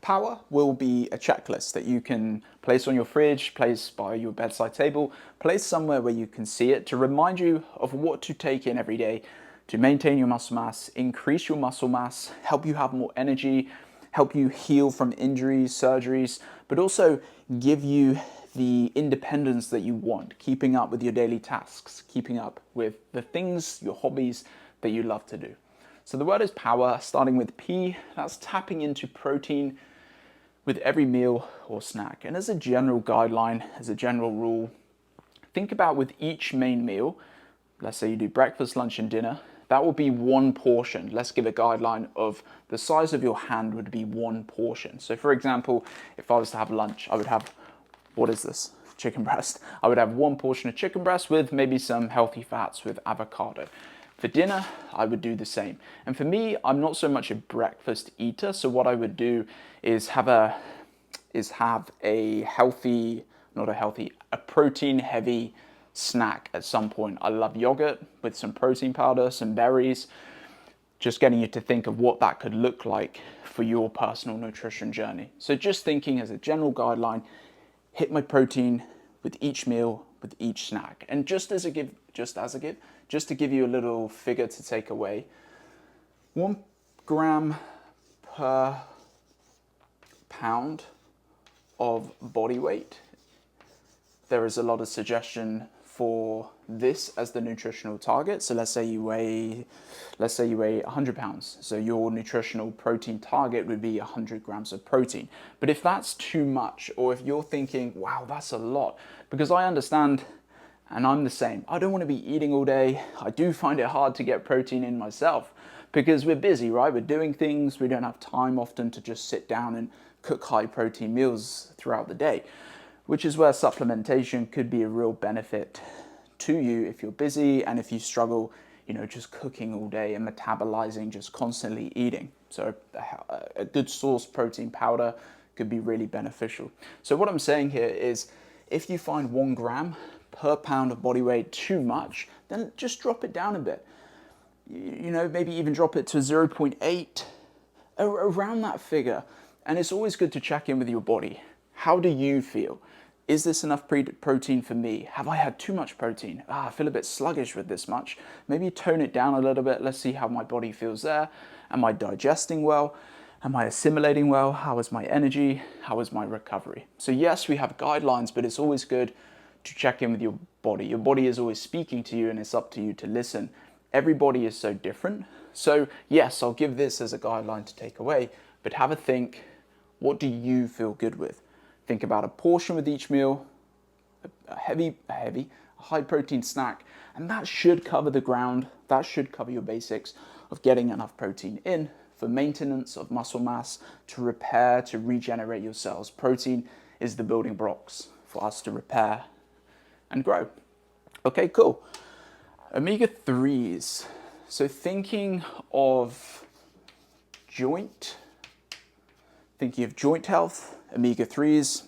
P.O.W.E.R will be a checklist that you can place on your fridge, place by your bedside table, place somewhere where you can see it to remind you of what to take in every day to maintain your muscle mass, increase your muscle mass, help you have more energy, help you heal from injuries, surgeries, but also give you the independence that you want, keeping up with your daily tasks, keeping up with the things, your hobbies that you love to do. So the word is power, starting with P, that's tapping into protein with every meal or snack. And as a general guideline, as a general rule, think about with each main meal, let's say you do breakfast, lunch, and dinner, that will be one portion. Let's give a guideline of the size of your hand would be one portion. So for example, if I was to have lunch, I would have, what is this? Chicken breast. I would have one portion of chicken breast with maybe some healthy fats with avocado. For dinner, I would do the same. And for me, I'm not so much a breakfast eater. So what I would do is have a protein heavy snack at some point. I love yogurt with some protein powder, some berries, just getting you to think of what that could look like for your personal nutrition journey. So just thinking as a general guideline, hit my protein with each meal, with each snack. And just to give you a little figure to take away, 1 gram per pound of body weight. There is a lot of suggestion for this as the nutritional target. So let's say you weigh 100 pounds. So your nutritional protein target would be 100 grams of protein. But if that's too much, or if you're thinking, wow, that's a lot, because I understand, and I'm the same, I don't want to be eating all day. I do find it hard to get protein in myself because we're busy, right? We're doing things. We don't have time often to just sit down and cook high protein meals throughout the day, which is where supplementation could be a real benefit to you if you're busy and if you struggle, just cooking all day and metabolizing, just constantly eating. So a good source protein powder could be really beneficial. So what I'm saying here is if you find 1 gram per pound of body weight too much, then just drop it down a bit. Maybe even drop it to 0.8, around that figure. And it's always good to check in with your body. How do you feel? Is this enough protein for me? Have I had too much protein? I feel a bit sluggish with this much. Maybe tone it down a little bit. Let's see how my body feels there. Am I digesting well? Am I assimilating well? How is my energy? How is my recovery? So yes, we have guidelines, but it's always good to check in with your body. Your body is always speaking to you and it's up to you to listen. Everybody is so different. So yes, I'll give this as a guideline to take away, but have a think, what do you feel good with? Think about a portion with each meal, a high protein snack, and that should cover the ground. That should cover your basics of getting enough protein in for maintenance of muscle mass, to repair, to regenerate your cells. Protein is the building blocks for us to repair and grow. Okay, cool. Omega-3s. So thinking of joint health, omega-3s,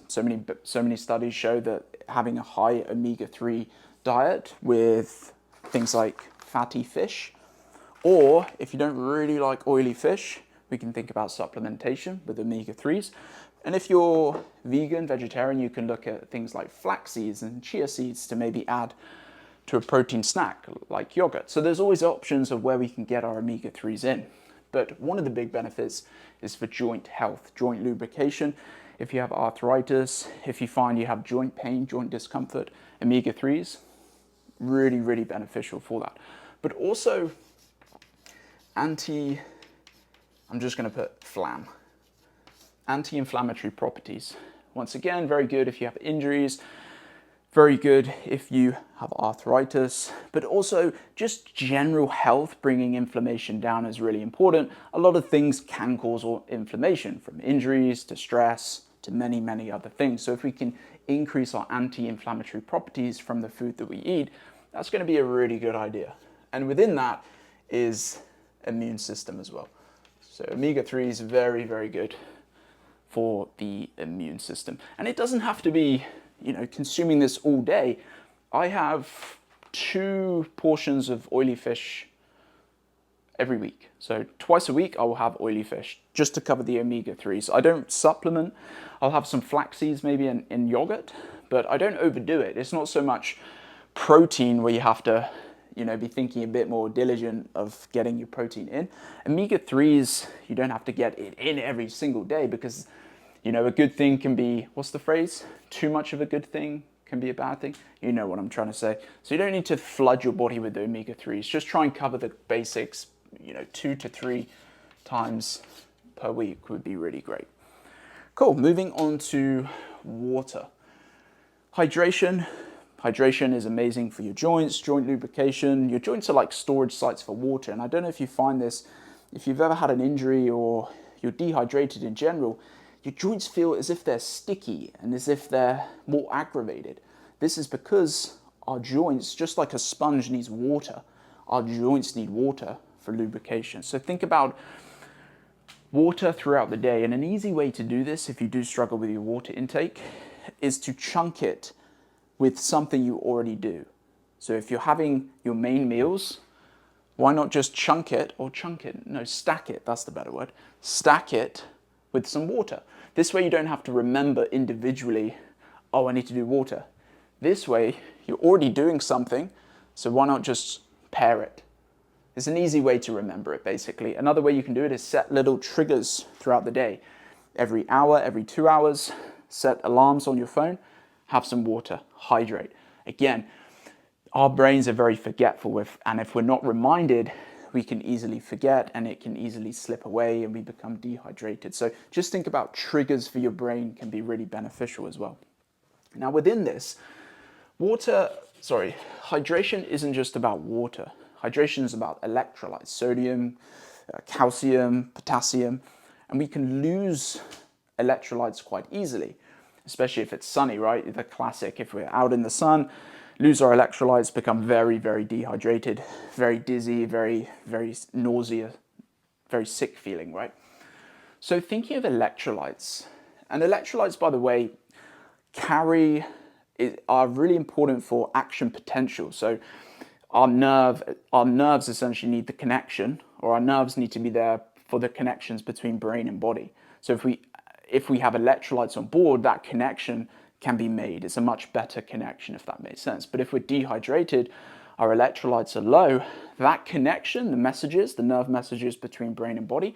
so many studies show that having a high omega-3 diet with things like fatty fish, or if you don't really like oily fish, we can think about supplementation with omega-3s. And if you're vegan, vegetarian, you can look at things like flax seeds and chia seeds to maybe add to a protein snack like yogurt. So there's always options of where we can get our omega-3s in. But one of the big benefits is for joint health, joint lubrication. If you have arthritis, if you find you have joint pain, joint discomfort, omega-3s, really, really beneficial for that. But also I'm just going to put FLAM, anti-inflammatory properties. Once again, very good if you have injuries, very good if you have arthritis, but also just general health. Bringing inflammation down is really important. A lot of things can cause inflammation, from injuries to stress to many, many other things. So if we can increase our anti-inflammatory properties from the food that we eat, that's going to be a really good idea. And within that is immune system as well. So omega-3 is very, very good for the immune system. And it doesn't have to be, consuming this all day. I have 2 portions of oily fish every week. So twice a week I will have oily fish just to cover the omega-3s. I don't supplement. I'll have some flax seeds maybe in yogurt, but I don't overdo it. It's not so much protein where you have to, you know, be thinking a bit more diligent of getting your protein in. Omega-3s, you don't have to get it in every single day because, you know, a good thing can be, what's the phrase? Too much of a good thing can be a bad thing. You know what I'm trying to say. So you don't need to flood your body with the omega-3s. Just try and cover the basics, you know, 2 to 3 times per week would be really great. Cool, moving on to water. Hydration. Hydration is amazing for your joints, joint lubrication. Your joints are like storage sites for water. And I don't know if you find this, if you've ever had an injury or you're dehydrated in general, your joints feel as if they're sticky and as if they're more aggravated. This is because our joints, just like a sponge needs water, our joints need water for lubrication. So think about water throughout the day. And an easy way to do this, if you do struggle with your water intake, is to chunk it with something you already do. So if you're having your main meals, why not just chunk it, stack it, that's the better word. Stack it with some water. This way you don't have to remember individually, oh, I need to do water. This way you're already doing something, so why not just pair it? It's an easy way to remember it, basically. Another way you can do it is set little triggers throughout the day. Every hour, every 2 hours, set alarms on your phone, have some water, hydrate. Again, our brains are very forgetful, and if we're not reminded, we can easily forget and it can easily slip away and we become dehydrated. So just think about triggers for your brain can be really beneficial as well. Now within this, hydration isn't just about water. Hydration is about electrolytes, sodium, calcium, potassium, and we can lose electrolytes quite easily, especially if it's sunny, right? The classic, if we're out in the sun, lose our electrolytes, become very, very dehydrated, very dizzy, very, very nausea, very sick feeling, right? So thinking of electrolytes, and electrolytes, by the way, are really important for action potential. So our nerves essentially need the connection, or our nerves need to be there for the connections between brain and body. So if we have electrolytes on board, that connection can be made. It's a much better connection, if that makes sense. But if we're dehydrated, our electrolytes are low, that connection, the nerve messages between brain and body,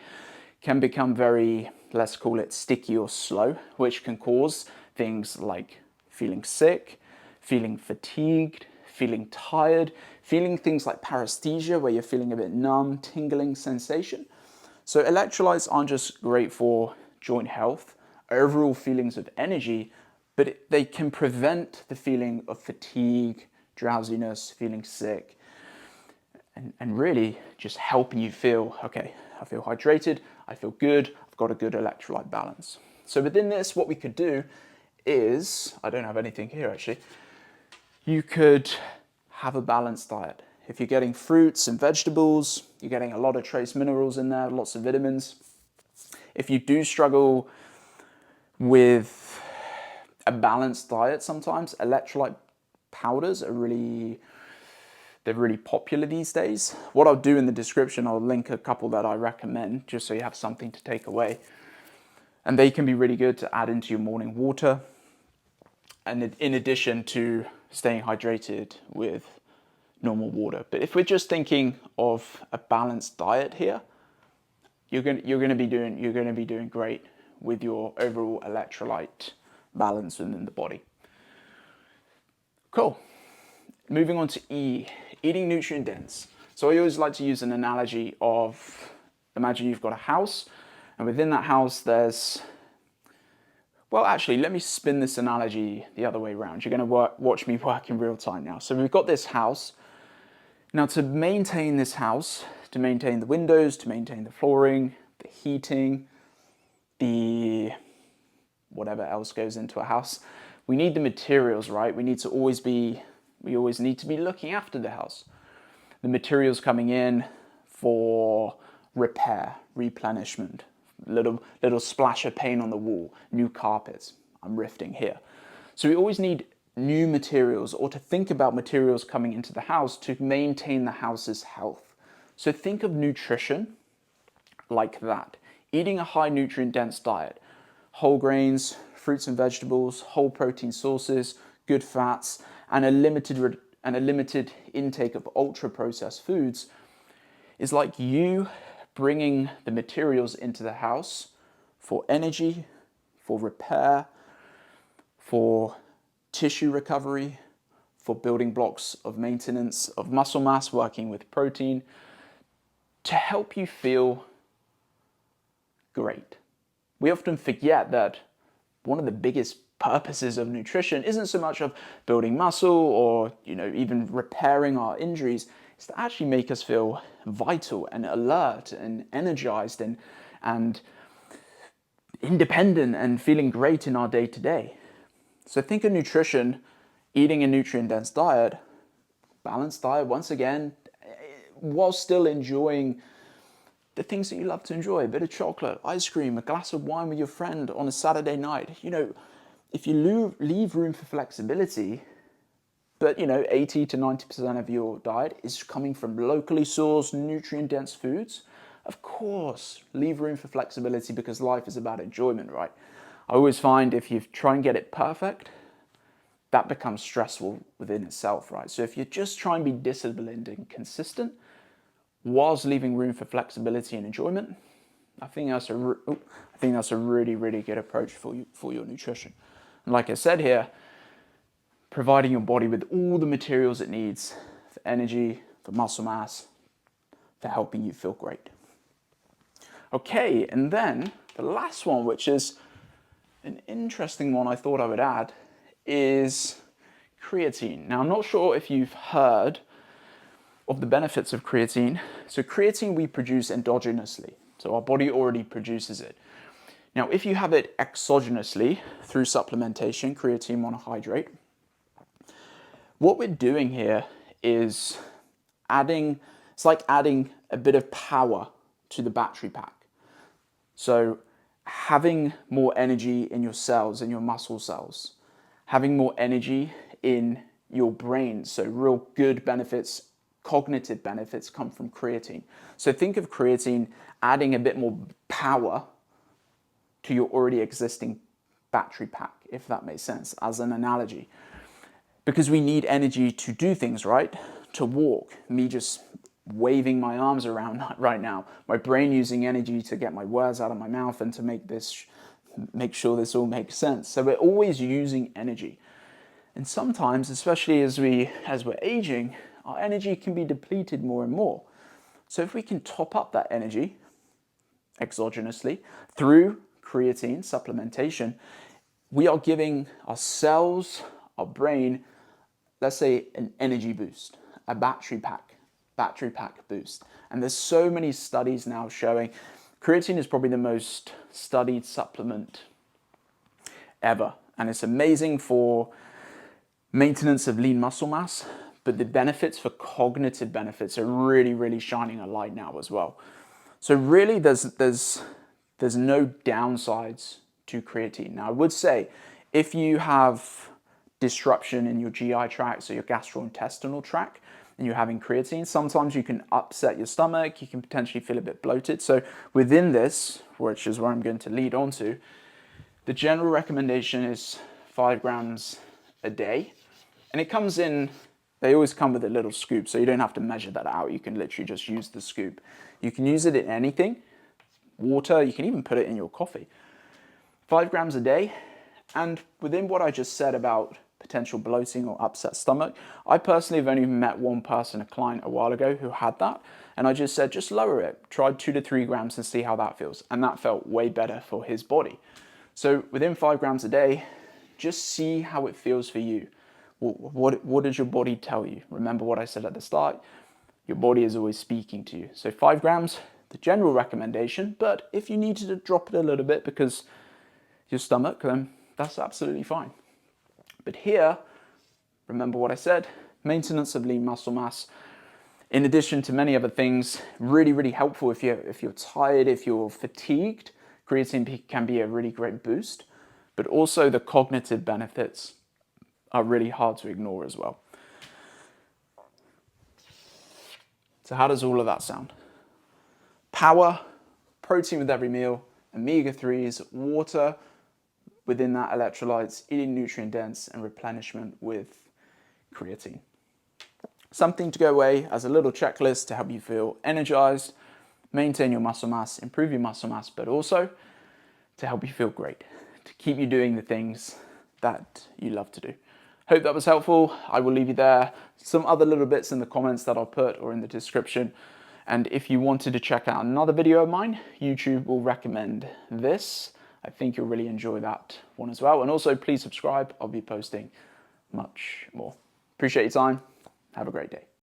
can become very, let's call it sticky or slow, which can cause things like feeling sick, feeling fatigued, feeling tired, feeling things like paresthesia, where you're feeling a bit numb, tingling sensation. So electrolytes aren't just great for joint health, overall feelings of energy, but they can prevent the feeling of fatigue, drowsiness, feeling sick, and really just helping you feel, okay, I feel hydrated, I feel good, I've got a good electrolyte balance. So within this, what we could do is, I don't have anything here actually, you could have a balanced diet. If you're getting fruits and vegetables, you're getting a lot of trace minerals in there, lots of vitamins. If you do struggle with a balanced diet sometimes, electrolyte powders are really popular these days. What I'll do in the description, I'll link a couple that I recommend just so you have something to take away. And they can be really good to add into your morning water. And in addition to staying hydrated with normal water. But if we're just thinking of a balanced diet here, you're going to be doing great with your overall electrolyte balance within the body. Cool. Moving on to E, eating nutrient dense. So I always like to use an analogy of, imagine you've got a house, and within that house there's, well actually let me spin this analogy the other way around. You're going to watch me work in real time now. So we've got this house. Now to maintain this house, to maintain the windows, to maintain the flooring, the heating, the whatever else goes into a house, we need the materials, right? We always need to be looking after the house. The materials coming in for repair, replenishment, little splash of paint on the wall, new carpets. I'm riffing here. So we always need new materials, or to think about materials coming into the house to maintain the house's health. So think of nutrition like that. Eating a high nutrient dense diet, whole grains, fruits and vegetables, whole protein sources, good fats, and a limited intake of ultra processed foods is like you bringing the materials into the house for energy, for repair, for tissue recovery, for building blocks of maintenance of muscle mass, working with protein, to help you feel great. We often forget that one of the biggest purposes of nutrition isn't so much of building muscle or even repairing our injuries. It's to actually make us feel vital and alert and energized and independent and feeling great in our day to day. So think of nutrition, eating a nutrient dense diet, balanced diet once again, while still enjoying the things that you love to enjoy: a bit of chocolate, ice cream, a glass of wine with your friend on a Saturday night. If you leave room for flexibility, but 80 to 90% of your diet is coming from locally sourced, nutrient-dense foods, of course, leave room for flexibility, because life is about enjoyment, right? I always find if you try and get it perfect, that becomes stressful within itself, right? So if you just try and be disciplined and consistent, whilst leaving room for flexibility and enjoyment, I think that's a really, really good approach for your nutrition. And like I said here, providing your body with all the materials it needs for energy, for muscle mass, for helping you feel great. Okay, and then the last one, which is an interesting one I thought I would add, is creatine. Now, I'm not sure if you've heard of the benefits of creatine. So creatine we produce endogenously. So our body already produces it. Now, if you have it exogenously through supplementation, creatine monohydrate, what we're doing here is it's like adding a bit of power to the battery pack. So having more energy in your cells, in your muscle cells, having more energy in your brain. So real good benefits, cognitive benefits come from creatine. So think of creatine adding a bit more power to your already existing battery pack, if that makes sense, as an analogy. Because we need energy to do things, right? To walk. Me just waving my arms around right now. My brain using energy to get my words out of my mouth and to make sure this all makes sense. So we're always using energy. And sometimes, especially as we're aging, our energy can be depleted more and more. So if we can top up that energy exogenously through creatine supplementation, we are giving our cells, our brain, let's say an energy boost, a battery pack boost. And there's so many studies now showing creatine is probably the most studied supplement ever. And it's amazing for maintenance of lean muscle mass, but the benefits for cognitive benefits are really, really shining a light now as well. So really there's no downsides to creatine. Now I would say if you have disruption in your GI tract, so your gastrointestinal tract, and you're having creatine, sometimes you can upset your stomach, you can potentially feel a bit bloated. So within this, which is where I'm going to lead on to, the general recommendation is 5 grams a day. And it comes in, they always come with a little scoop, so you don't have to measure that out. You can literally just use the scoop. You can use it in anything, water, you can even put it in your coffee. 5 grams a day. And within what I just said about potential bloating or upset stomach, I personally have only met one person, a client a while ago, who had that. And I just said, just lower it. Tried 2 to 3 grams and see how that feels. And that felt way better for his body. So within 5 grams a day, just see how it feels for you. What does your body tell you? Remember what I said at the start, your body is always speaking to you. So 5 grams, the general recommendation, but if you need to drop it a little bit because your stomach, then that's absolutely fine. But here, remember what I said, maintenance of lean muscle mass, in addition to many other things, really, really helpful if you're tired, if you're fatigued. Creatine can be a really great boost, but also the cognitive benefits are really hard to ignore as well. So how does all of that sound? Power, protein with every meal, omega-3s, water, within that electrolytes, eating nutrient dense, and replenishment with creatine. Something to go away as a little checklist to help you feel energized, maintain your muscle mass, improve your muscle mass, but also to help you feel great, to keep you doing the things that you love to do. Hope that was helpful. I will leave you there. Some other little bits in the comments that I'll put or in the description. And if you wanted to check out another video of mine, YouTube will recommend this. I think you'll really enjoy that one as well. And also please subscribe. I'll be posting much more. Appreciate your time. Have a great day.